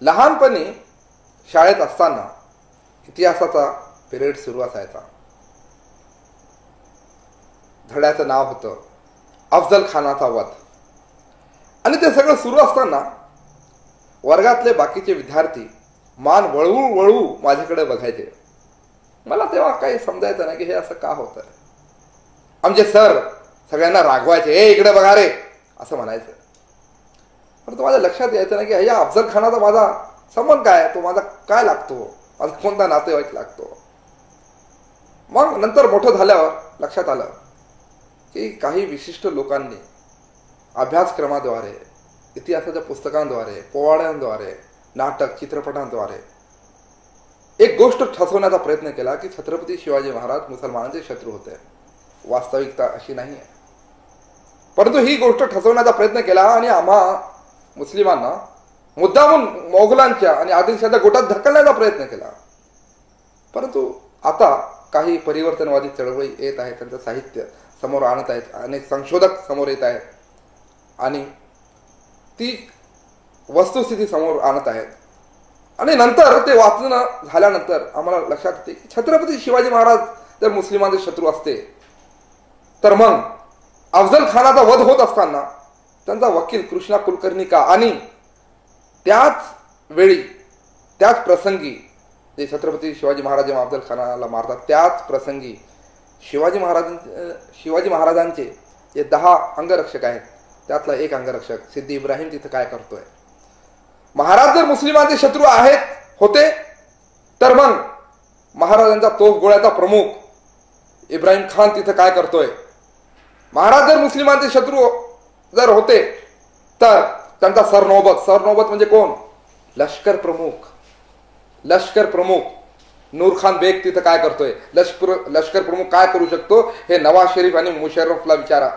लहानपणी शाळेत असताना इतिहासाचा पिरियड सुरू असायचा. धड्याचं नाव होतं अफजल खानाचा वध. आणि ते सगळं सुरू असताना वर्गातले बाकीचे विद्यार्थी मान वळवू वळवू माझ्याकडे बघायचे. मला तेव्हा काही समजायचं नाही की हे असं का होतं. आमचे सर सगळ्यांना रागवायचे, ए इकडे बघा रे असं म्हणायचं. परंतु माझ्या लक्षात यायचं नाही की या अफजल खानाचा माझा संबंध काय, तो माझा काय लागतो, माझा कोणता नातेवाईक लागतो. मग नंतर मोठं झाल्यावर लक्षात आलं की काही विशिष्ट लोकांनी अभ्यासक्रमाद्वारे, इतिहासाच्या पुस्तकांद्वारे, पोवाड्यांद्वारे, नाटक, चित्रपटांद्वारे एक गोष्ट ठसवण्याचा प्रयत्न केला की छत्रपती शिवाजी महाराज मुसलमानांचे शत्रू होते. वास्तविकता अशी नाही आहे. परंतु ही गोष्ट ठसवण्याचा प्रयत्न केला आणि आम्हा मुस्लिमांना मुद्दामून मोगलांच्या आणि आदिलशाच्या गोटात ढकलण्याचा प्रयत्न केला. परंतु आता काही परिवर्तनवादी चळवळी येत आहेत, त्यांचं साहित्य समोर आणत आहेत, अनेक संशोधक समोर येत आहेत आणि ती वस्तुस्थिती समोर आणत आहेत. आणि नंतर ते वाचणं झाल्यानंतर आम्हाला लक्षात येते की छत्रपती शिवाजी महाराज जर मुस्लिमांचे शत्रू असते तर मग अफजल खानाचा वध होत असताना त्यांचा वकील कृष्णा कुलकर्णी का, आणि त्याच वेळी त्याच प्रसंगी जे छत्रपती शिवाजी महाराज जेव्हा अफजल खानाला मारतात त्याच प्रसंगी शिवाजी महाराजांचे जे 10 अंगरक्षक आहेत त्यातला एक अंगरक्षक सिद्दी इब्राहिम तिथं काय करतोय. महाराज जर मुस्लिमांचे शत्रू आहेत होते तर मग महाराजांचा तोफ गोळ्याचा प्रमुख इब्राहिम खान तिथं काय करतोय. महाराज जर मुस्लिमांचे शत्रू जर होते तर त्यांचा सरनौबत म्हणजे कोण, लष्कर प्रमुख नूर खान बेग तिथं काय करतोय. लष्कर प्रमुख काय करू शकतो हे नवाज शरीफ आणि मुशर्रफला विचारा,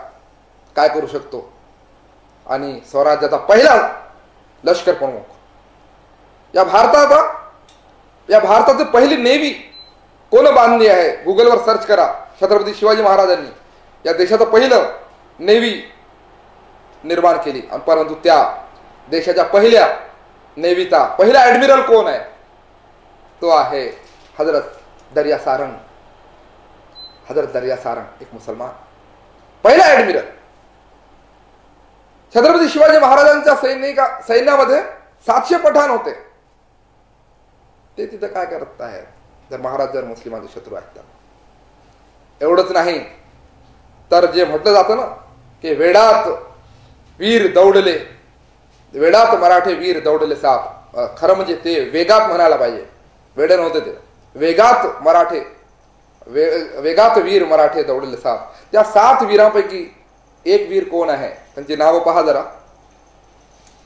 काय करू शकतो. आणि स्वराज्याचा पहिला लष्कर प्रमुख, या भारताची पहिली नेव्ही कोण बांधली आहे, गुगलवर सर्च करा. छत्रपती शिवाजी महाराजांनी या देशाचं पहिलं नेव्ही निर्माण केली. परंतु त्या देशाच्या पहिल्या नेव्हीचा पहिला ऍडमिरल कोण आहे, तो आहे हजरत दर्या सारंग, एक मुसलमान पहिला ऍडमिरल. छत्रपती शिवाजी महाराजांच्या सैन्यामध्ये 700 पठाण होते. ते तिथं काय करत आहेत जर महाराज जर मुस्लिमांचे शत्रू आहेत. एवढंच नाही तर जे म्हटलं जातं ना की वेडात मराठे वीर दौडले साप, खरं म्हणजे ते वेगात म्हणायला पाहिजे, वेडे नव्हते ते, वेगात वीर मराठे दौडले साप. त्या 7 वीरांपैकी एक वीर कोण आहे, त्यांची नावं पहा जरा.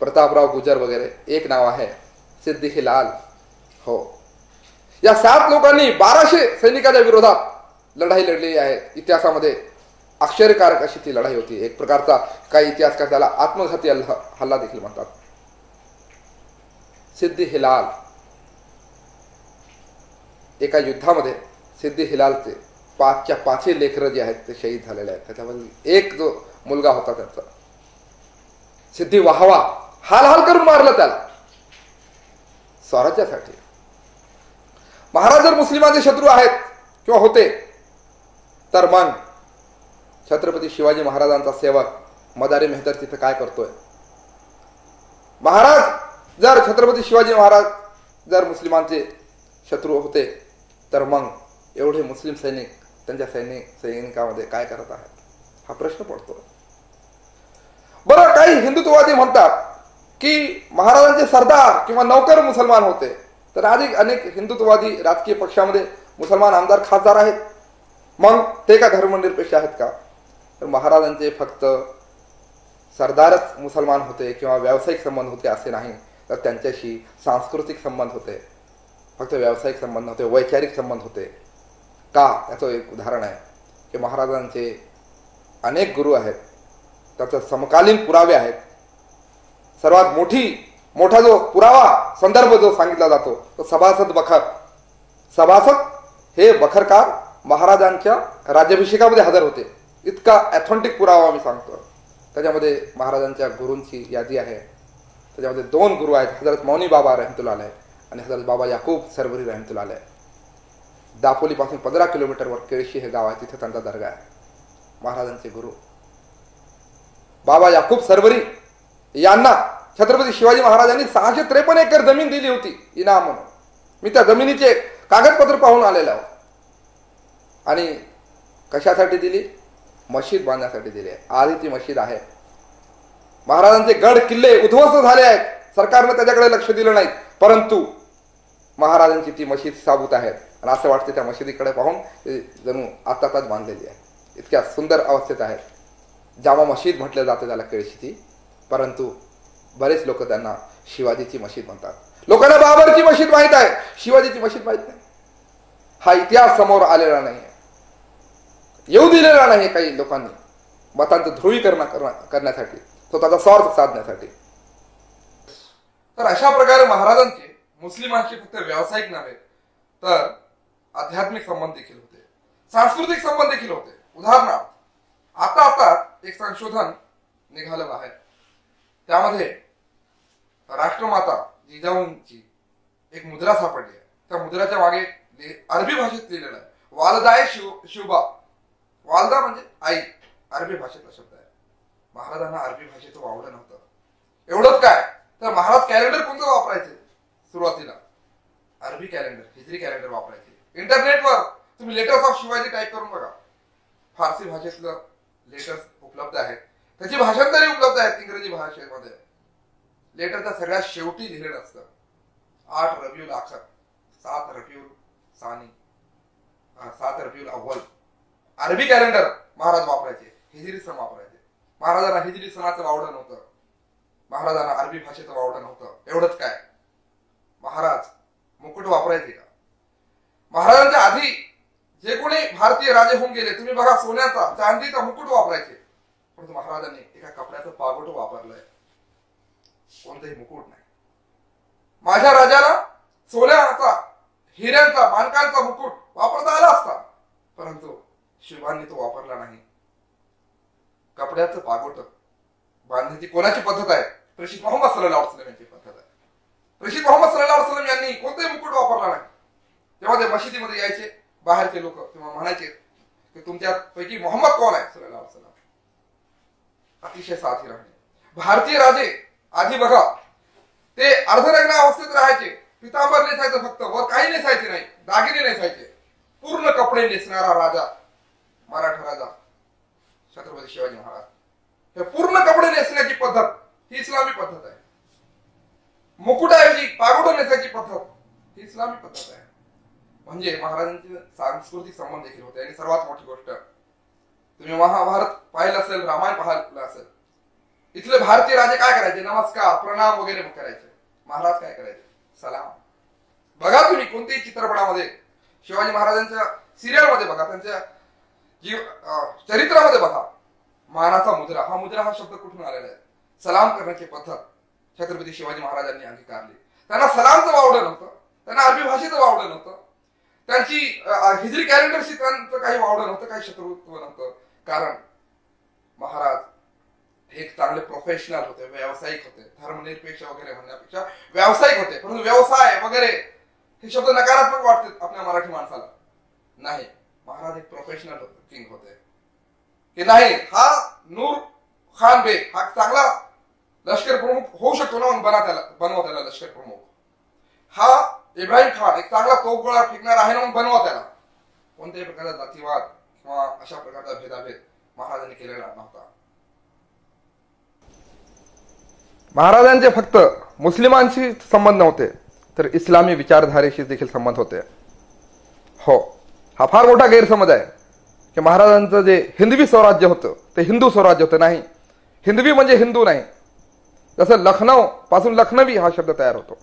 प्रतापराव गुजर वगैरे. एक नाव आहे सिद्दी हिलाल. हो, या 7 लोकांनी 1200 सैनिकांच्या विरोधात लढाई लढलेली आहे. इतिहासामध्ये आश्चर्यकारक अशी ती लढाई होती. एक प्रकारचा काही इतिहासकार त्याला आत्मघाती हल्ला देखील म्हणतात. सिद्दी हिलाल एका युद्धामध्ये सिद्दी हिलालचे 5च्या 5 लेकरं जे आहेत ते शहीद झालेले आहेत. त्याच्यामध्ये एक जो मुलगा होता त्याचा सिद्दी वाहवा हाल करून मारलं त्याला स्वराज्यासाठी. महाराज जर मुस्लिमांचे शत्रू आहेत किंवा होते तर मग छत्रपती शिवाजी महाराजांचा सेवक मदारी मेहतर तिथं काय करतोय. महाराज जर छत्रपती शिवाजी महाराज जर मुस्लिमांचे शत्रू होते तर मग एवढे मुस्लिम सैनिक त्यांच्या सैनिकांमध्ये काय करत आहेत, हा प्रश्न पडतो. बरं, काही हिंदुत्ववादी म्हणतात की महाराजांचे सरदार किंवा नौकर मुसलमान होते. तर आधी अनेक हिंदुत्ववादी राजकीय पक्षामध्ये मुसलमान आमदार खासदार आहेत. मग ते का धर्मनिरपेक्ष आहेत का. तर महाराजांचे फक्त सरदारच मुसलमान होते किंवा व्यावसायिक संबंध होते असे नाही, तर त्यांच्याशी सांस्कृतिक संबंध होते. फक्त व्यावसायिक संबंध होते, वैचारिक संबंध होते. का, याचं एक उदाहरण आहे की महाराजांचे अनेक गुरु आहेत, त्याचा समकालीन पुरावे आहेत. सर्वात मोठा जो पुरावा संदर्भ जो सांगितला जातो तो सभासद हे बखरकार महाराजांच्या राज्याभिषेकामध्ये हजर होते. इतका ऑथेंटिक पुरावा मी सांगतो. त्याच्यामध्ये महाराजांच्या गुरूंची यादी आहे. त्याच्यामध्ये 2 गुरु आहेत, हजरत मौनी बाबा रहमतुल्लाह अलैह आणि हजरत बाबा याकूब सरवरी रहमतुल्लाह अलैह. दापोलीपासून 15 किलोमीटरवर केळशी हे गाव आहे, तिथे त्यांचा दर्गा आहे. महाराजांचे गुरु बाबा याकूब सरवरी यांना छत्रपती शिवाजी महाराजांनी 653 एकर जमीन दिली होती इनाम म्हणून. मी त्या जमिनीचे कागदपत्र पाहून आलेलो आहोत. आणि कशासाठी दिली? मशीद बांधण्यासाठी दिली आहे. आधी ती मशीद आहे. महाराजांचे गड किल्ले उद्ध्वस्त झाले आहेत, सरकारने त्याच्याकडे लक्ष दिलं नाही, परंतु महाराजांची ती मशीद साबूत आहे. आणि असं वाटते त्या मशिदीकडे पाहून जणू आत्ताच बांधलेली आहे. इतक्या सुंदर अवस्थेत आहे. जामा मशीद म्हटलं जातं त्याला केळशीची, परंतु बरेच लोक त्यांना शिवाजीची मशीद म्हणतात. लोकांना बाबरची मशीद माहित आहे, शिवाजीची मशीद माहित नाही. हा इतिहास समोर आलेला नाही, येऊ दिलेला नाही काही लोकांनी मतांचं ध्रुवीकरण करण्यासाठी, स्वतःचा स्वार्थ साधण्यासाठी. तर अशा प्रकारे महाराजांचे मुस्लिमांशी फक्त व्यावसायिक नव्हे तर आध्यात्मिक संबंध देखील होते, सांस्कृतिक संबंध देखील होते. उदाहरणार्थ आता एक संशोधन निघालं आहे, त्यामध्ये राष्ट्रमाता जिजाऊंची एक मुद्रा सापडली आहे. त्या मुद्राच्या मागे अरबी भाषेत लिहिलेलं आहे, वालदाय शिवबा. वालदा म्हणजे आई, अरबी भाषेतला शब्द आहे. महाराजांना अरबी भाषेचं वावडं नव्हतं. एवढंच काय तर महाराज कॅलेंडर कोणतं वापरायचे? सुरुवातीला अरबी कॅलेंडर, हिजरी कॅलेंडर वापरायचे. इंटरनेटवर तुम्ही लेटर्स ऑफ शिवाजी टाईप करून बघा, फारसी भाषेतलं लेटर्स उपलब्ध आहेत, त्याची भाषांतरे उपलब्ध आहेत इंग्रजी भाषेमध्ये. लेटरच्या सगळ्यात शेवटी लिहिलेलं असतं 8 रबिउल आखर, 7 रबिउल सानी, 7 रबिउल अव्वल. अरबी कॅलेंडर महाराज वापरायचे, हिजरी सन वापरायचे. महाराजांना हिजरी सणाचं वावडं नव्हतं, महाराजांना अरबी भाषेचं वावडं नव्हतं. एवढंच काय, महाराज मुकुट वापरायचे का? महाराजांच्या आधी जे कोणी भारतीय राजे होऊन गेले, तुम्ही बघा, सोन्याचा चांदीचा मुकुट वापरायचे, परंतु महाराजांनी एका कपड्याचं पागोट वापरलंय, कोणतंही मुकुट नाही. माझ्या राजाला सोन्याचा, हिऱ्यांचा, मानकांचा मुकुट वापरता आला असता, परंतु शिवांनी तो वापरला नाही. कपड्याचं पागोट बांधण्याची कोणाची पद्धत आहे? प्रेषित मोहम्मद सल्लल्लाहु अलैहि वसल्लम यांची पद्धत आहे. प्रेषित मोहम्मद सल्लल्लाहु अलैहि वसल्लम यांनी कोणताही मुकुट वापरला नाही. तेव्हा ते मशिदीमध्ये यायचे बाहेरचे लोक, तेव्हा म्हणायचे की तुमच्यापैकी मोहम्मद कोण आहे? सल्लल्लाहु अलैहि वसल्लम. अतिशय साथी राहणे. भारतीय राजे आधी बघा, ते अर्धनग्न अवस्थेत राहायचे, पितांबर नेसायचं फक्त, वर काही नेसायचे नाही, दागिने नेसायचे. पूर्ण कपडे नेसणारा राजा, मराठा राजा छत्रपती शिवाजी महाराज, हे पूर्ण कपडे नेसण्याची पद्धत ही इस्लामी पद्धत आहे. मुकुटाऐवजी पागोट नेसायची पद्धत ही इस्लामी पद्धत आहे. म्हणजे महाराजांचे सांस्कृतिक संबंध देखील होते. आणि सर्वात मोठी गोष्ट, तुम्ही महाभारत पाहिलं असेल, रामायण पाहिलं असेल, इथले भारतीय राजे काय करायचे? नमस्कार, प्रणाम वगैरे करायचे. महाराज काय करायचे? सलाम. बघा तुम्ही कोणत्याही चित्रपटामध्ये, शिवाजी महाराजांच्या सिरियलमध्ये बघा, त्यांच्या चरित्रामध्ये बघा, मानाचा मुद्रा, हा शब्द कुठून आलेला आहे? सलाम करण्याची पद्धत छत्रपती शिवाजी महाराजांनी अंगीकारली. त्यांना सलामचं वावडं नव्हतं, त्यांना अरबी भाषेचं वावडं नव्हतं, त्यांची हिजरी कॅलेंडरशी त्यांचं काही वावडं नव्हतं, काही शत्रुत्व नव्हतं. कारण महाराज एक चांगले प्रोफेशनल होते, व्यावसायिक होते. धर्मनिरपेक्ष वगैरे म्हणण्यापेक्षा व्यावसायिक होते. परंतु व्यवसाय वगैरे हे शब्द नकारात्मक वाटतात आपल्या मराठी माणसाला. नाही, महाराज एक प्रोफेशनल किंग होते की नाही, हा नूर खान बेग हा चांगला लष्कर प्रमुख होऊ शकतो ना, बनवा त्याला लष्कर प्रमुख. हा इब्राहिम खान एक चांगला तोफगोळा फेकणार आहे ना, बनवा त्याला. कोणत्याही प्रकारचा जातीवाद किंवा अशा प्रकारचा भेदाभेद महाराजांनी केलेला नव्हता. महाराजांचे फक्त मुस्लिमांशी संबंध नव्हते, तर इस्लामी विचारधारेशी देखील संबंध होते. हो, हा फार मोठा गैरसमज आहे की महाराजांचं जे हिंदवी स्वराज्य होतं ते हिंदू स्वराज्य होतं. नाही, हिंदवी म्हणजे हिंदू नाही. जसं लखनौ पासून लखनवी हा शब्द तयार होतो,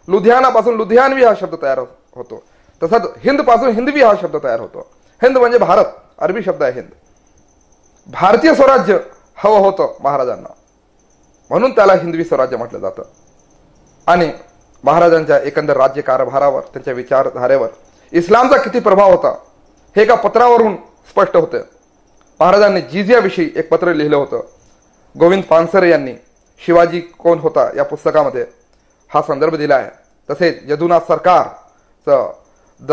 लुधियाना पासून लुधियानवी हा शब्द तयार होतो, तसंच हिंद पासून हिंदवी हा शब्द तयार होतो. हिंद म्हणजे भारत, अरबी शब्द आहे हिंद. भारतीय स्वराज्य हवं होतं महाराजांना, म्हणून त्याला हिंदवी स्वराज्य म्हटलं जातं. आणि महाराजांच्या एकंदर राज्य कारभारावर, त्यांच्या विचारधारेवर इस्लामचा किती प्रभाव होता हे एका पत्रावरून स्पष्ट होतं. महाराजांनी जिझियाविषयी एक पत्र लिहिलं होतं. गोविंद पानसरे यांनी शिवाजी कोण होता या पुस्तकामध्ये हा संदर्भ दिला आहे. तसेच यदुनाथ सरकारचं the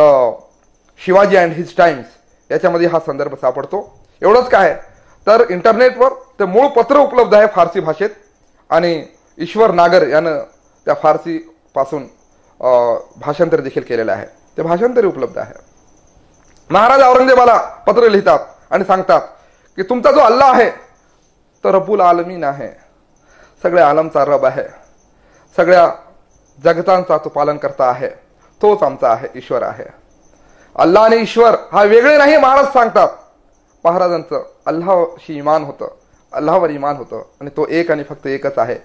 Shivaji and his times याच्यामध्ये हा संदर्भ सापडतो. एवढंच काय तर इंटरनेटवर ते मूळ पत्र उपलब्ध आहे फारसी भाषेत आणि ईश्वर नागर यानं त्या फारसी पासून भाषांतर देखील केलेलं आहे. ते भाषांतर उपलब्ध आहे. महाराज औरंगजेबाला पत्र लिहितात आणि सांगतात की तुमचा जो अल्लाह आहे तो रब्बुल आलमीन आहे, सगळ्या आलमचा रब आहे, सगळ्या जगतांचा तो पालन करता आहे, तोच आमचा आहे, ईश्वर आहे. अल्लाह आणि ईश्वर हा वेगळे नाही महाराज सांगतात. महाराजांचं अल्लाहशी इमान होतं, अल्लाहवर इमान होतं आणि तो एक आणि फक्त एकच आहे,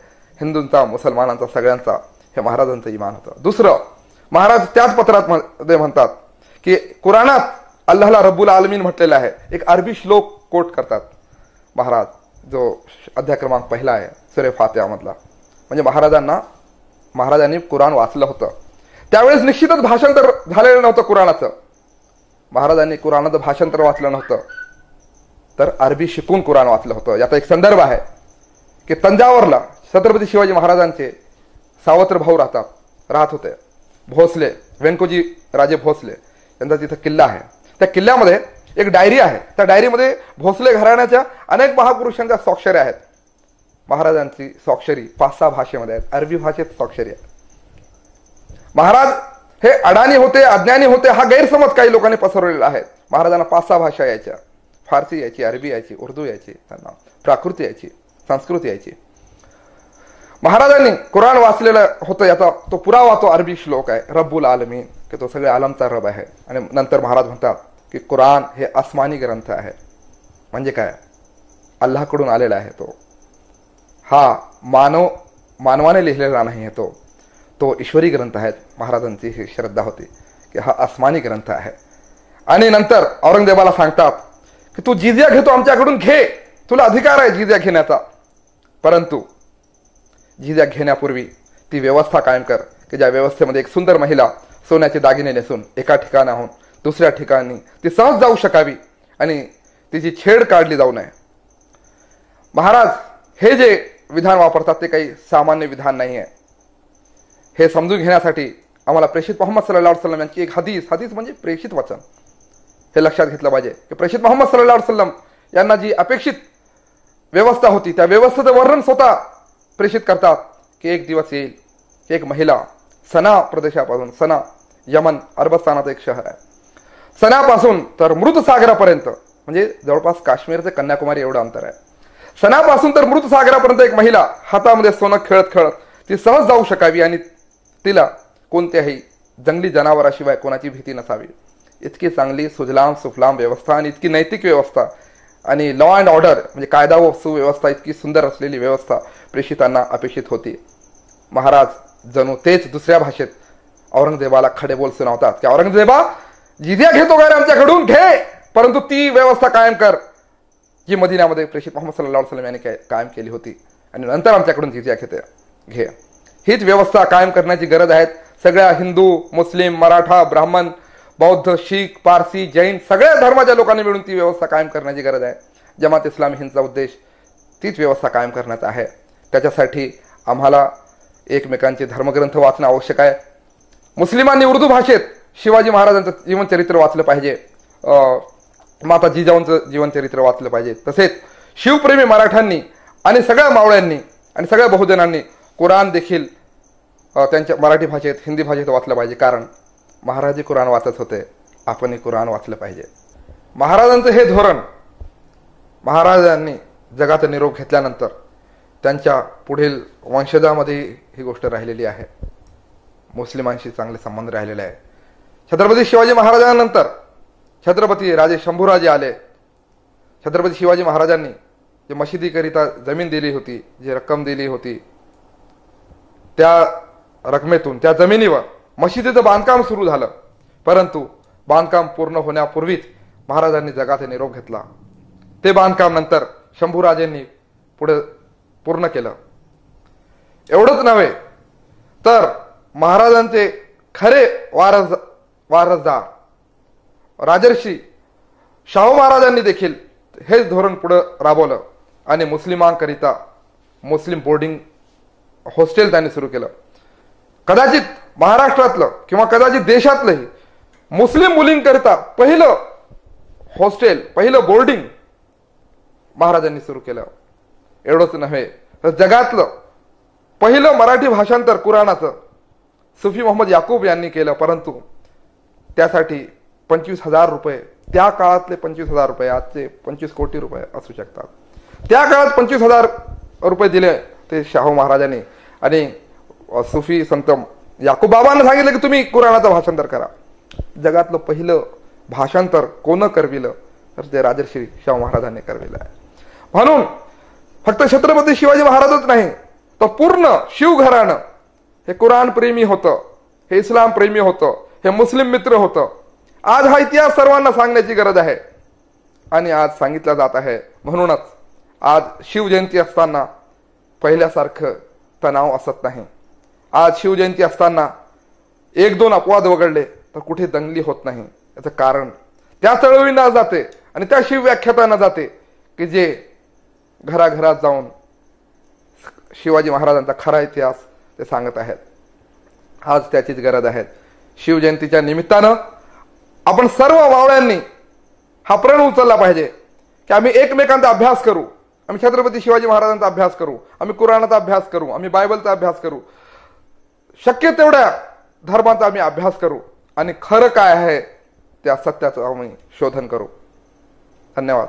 हिंदूंचा मुसलमानांचा सगळ्यांचा, हे महाराजांचं इमान होतं. दुसरं, महाराज त्याच पत्रात म्हणतात की कुराणात अल्लाहला रब्बुल आलमीन म्हटलेलं आहे. एक अरबी श्लोक कोट करतात महाराज, जो अध्याय क्रमांक 1 आहे सूरे फातिहा मधला. म्हणजे महाराजांनी कुराण वाचलं होतं. त्यावेळेस निश्चितच भाषांतर झालेलं नव्हतं कुराणाचं. महाराजांनी कुराणाचं भाषांतर वाचलं नव्हतं, तर अरबी शिकून कुराण वाचलं होतं. याचा एक संदर्भ आहे की तंजावरला छत्रपती शिवाजी महाराजांचे सावत्र भाऊ राहत होते. भोसले, व्यंकोजी राजे भोसले यांचा तिथं किल्ला आहे. त्या किल्ल्यामध्ये एक डायरी आहे. त्या डायरीमध्ये भोसले घराण्याच्या अनेक महापुरुषांच्या स्वाक्षऱ्या आहेत. महाराजांची स्वाक्षरी 5-6 भाषेमध्ये आहेत. अरबी भाषेत स्वाक्षरी आहे. महाराज हे अडाणी होते, अज्ञानी होते हा गैरसमज काही लोकांनी पसरवलेला आहे. महाराजांना 5-6 भाषा यायच्या. फारसी यायची, अरबी यायची, उर्दू यायची, त्यांना प्राकृत यायची, संस्कृत यायची. महाराजांनी कुराण वाचलेलं होतं याचा तो पुरावा तो अरबी श्लोक आहे, रब्बुल आलमीन, की तो सगळ्या आलमचा रब आहे. आणि नंतर महाराज म्हणतात की कुराण हे आसमानी ग्रंथ आहे. म्हणजे काय, अल्लाहकडून आलेला आहे तो. हा मानवाने लिहिलेला नाही आहे तो ईश्वरी ग्रंथ आहे. महाराजांची ही श्रद्धा होती की हा आसमानी ग्रंथ आहे. आणि नंतर औरंगजेबाला सांगतात की तू जिझिया घेतो आमच्याकडून घे, तुला अधिकार आहे जिझिया घेण्याचा, परंतु जिझिया घेण्यापूर्वी ती व्यवस्था कायम कर की ज्या व्यवस्थेमध्ये एक सुंदर महिला सोन्याचे दागिने नेसून एका ठिकाणाहून दुसऱ्या ठिकाणी ती सहज जाऊ शकावी आणि तिची छेड काढली जाऊ नये. महाराज हे जे विधान वापरतात ते काही सामान्य विधान नाही आहे. हे समजून घेण्यासाठी आम्हाला प्रेषित मोहम्मद सल्लल्लाहु अलैहि वसल्लम यांची एक हदीस म्हणजे प्रेषित वचन, हे लक्षात घेतलं पाहिजे की प्रेषित मोहम्मद सल्लल्लाहु अलैहि वसल्लम यांना जी अपेक्षित व्यवस्था होती त्या व्यवस्थेचं वर्णन स्वतः प्रेषित करतात की एक दिवस येईल की एक महिला सना प्रदेशापासून, सना यमन अरबस्तानाचं एक शहर आहे, सनापासून तर मृत सागरापर्यंत, म्हणजे जवळपास काश्मीर ते कन्याकुमारी एवढं अंतर आहे, सनापासून तर मृत सागरापर्यंत एक महिला हातामध्ये सोनं खेळत खेळत ती सहज जाऊ शकावी आणि तिला कोणत्याही जंगली जनावराशिवाय कोणाची भीती नसावी. इतकी चांगली सुजलाम सुफलाम व्यवस्था आणि इतकी नैतिक व्यवस्था आणि लॉ अँड ऑर्डर म्हणजे कायदा व सुव्यवस्था इतकी सुंदर असलेली व्यवस्था प्रेषितांना अपेक्षित होती. महाराज जणू तेच दुसऱ्या भाषेत औरंगजेबाला खडे बोल सुनावतात की औरंगजेबा जिझिया घेतो का रे आमच्याकडून, घे, परंतु ती व्यवस्था कायम कर जी मदिनामध्ये प्रेषित मोहम्मद सल्लल्लाहु अलैहि वसल्लम यांनी कायम केली होती आणि नंतर आमच्याकडून जिझिया घे. हीच व्यवस्था कायम करण्याची गरज आहे. सगळ्या हिंदू, मुस्लिम, मराठा, ब्राह्मण, बौद्ध, शीख, पारसी, जैन सगळ्या धर्माच्या लोकांनी मिळून ती व्यवस्था कायम करण्याची गरज आहे. जमात इस्लामी हिंदचा उद्देश तीच व्यवस्था कायम करण्याचा आहे. त्याच्यासाठी आम्हाला एकमेकांचे धर्मग्रंथ वाचणं आवश्यक आहे. मुस्लिमांनी उर्दू भाषेत शिवाजी महाराजांचं जीवनचरित्र वाचलं पाहिजे, माता जिजाऊंचं जीवनचरित्र वाचलं पाहिजे. तसेच शिवप्रेमी मराठ्यांनी आणि सगळ्या मावळ्यांनी आणि सगळ्या बहुजनांनी कुराण देखील त्यांच्या मराठी भाषेत, हिंदी भाषेत वाचलं पाहिजे. कारण महाराज कुराण वाचत होते, आपणही कुराण वाचलं पाहिजे. महाराजांचं हे धोरण, महाराजांनी जगाचा निरोप घेतल्यानंतर त्यांच्या पुढील वंशजामध्ये ही गोष्ट राहिलेली आहे. मुस्लिमांशी चांगले संबंध राहिलेले आहे. छत्रपती शिवाजी महाराजांनंतर छत्रपती राजे शंभूराजे आले. छत्रपती शिवाजी महाराजांनी जे मशिदीकरिता जमीन दिली होती, जी रक्कम दिली होती, त्या रकमेतून त्या जमिनीवर मशिदीचं बांधकाम सुरू झालं. परंतु बांधकाम पूर्ण होण्यापूर्वीच महाराजांनी जगाचा निरोप घेतला. ते बांधकाम नंतर शंभूराजेंनी पुढे पूर्ण केलं. एवढंच नव्हे तर महाराजांचे खरे वारसदार राजर्षी शाहू महाराजांनी देखील हेच धोरण पुढे राबवलं आणि मुस्लिमांकरिता मुस्लिम बोर्डिंग हॉस्टेल त्यांनी सुरू केलं. कदाचित महाराष्ट्रातलं किंवा कदाचित देशातलंही मुस्लिम मुलींकरिता पहिलं हॉस्टेल, पहिलं बोर्डिंग महाराजांनी सुरू केलं. एवढंच नव्हे तर जगातलं पहिलं मराठी भाषांतर कुराणाचं सुफी मोहम्मद याकूब यांनी केलं. परंतु त्यासाठी 25,000 रुपये, त्या काळातले 25,000 रुपये आजचे 25 कोटी रुपये असू शकतात. त्या काळात 25,000 रुपये दिले ते शाहू महाराजांनी आणि सुफी संत याकूब बाबांना सांगितलं की तुम्ही कुराणाचं भाषांतर करा. जगातलं पहिलं भाषांतर कोण करविलं तर ते राजर्षी शाहू महाराजांनी करविलं आहे. म्हणून फक्त छत्रपती शिवाजी महाराजच नाही तर पूर्ण शिवघराणं हे कुराण प्रेमी होतं, हे इस्लाम प्रेमी होतं, हे मुस्लिम मित्र होतं. आज हा इतिहास सर्वांना सांगण्याची गरज आहे आणि आज सांगितला जात आहे. म्हणूनच आज शिवजयंती असताना पहिल्यासारखं तणाव असत नाही. आज शिवजयंती असताना 1-2 अपवाद वगळले तर कुठे दंगली होत नाही. याचं कारण त्या चळवळींना जाते आणि त्या शिवव्याख्यातांना जाते की जे घराघरात जाऊन शिवाजी महाराजांचा खरा इतिहास ते सांगत आहेत. आज त्याचीच गरज आहे. शिवजयंतीच्या निमित्तानं आपण सर्व मावळ्यांनी हा प्रण उचलला पाहिजे की आम्ही एकमेकांचा अभ्यास करू, आम्ही छत्रपती शिवाजी महाराजांचा अभ्यास करू, आम्ही कुराणाचा अभ्यास करू, आम्ही बायबलचा अभ्यास करू, शक्य तेवढ्या धर्माचा आम्ही अभ्यास करू आणि खरं काय आहे त्या सत्याचं आम्ही शोधन करू. धन्यवाद.